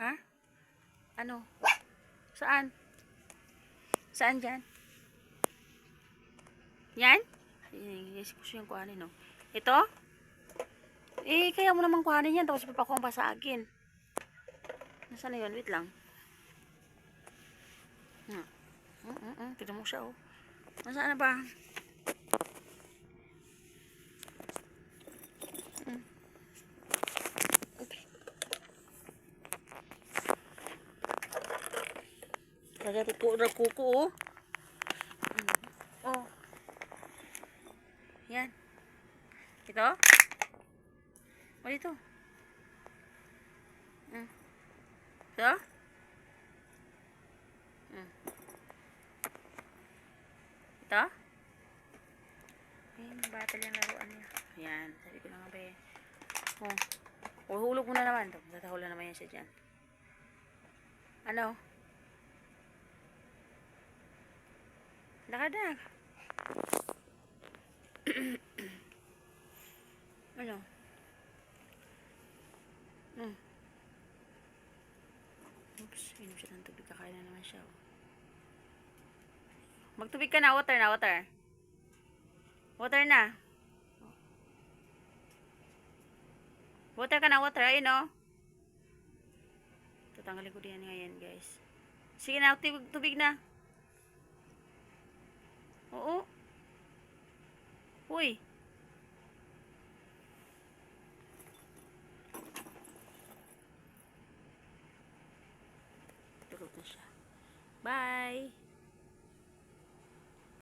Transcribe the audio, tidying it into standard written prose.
Ha? Ano? Saan? Saan dyan? Yan? Yes, gusto yung kuhanin, no? Ito? Eh, kaya mo naman kuhanin yan. Tapos papakuha pa sa akin. Nasaan na yun? Wait lang. Tignan mo siya, oh. Nasaan na ba? Okay. Kuko, oh. Oh. Yan. Ito? O, ito. Ito? Ito? Ayun, batal yung laruan niya. Ayan, sabi ko na nga ba eh. Oh, hulog mo na naman. Tatahula naman yan siya dyan. Ano? Nakadag. Ano? Oops, inom siya ng tubig. Kakain na naman siya. Oh. Magtubig ka na. Water na, water. Water na. Water ka na, water. Ayun, oh. Tatanggalin ko din ngayon, guys. Sige na, tubig na. Oo. Uy. Tulog na siya. Bye.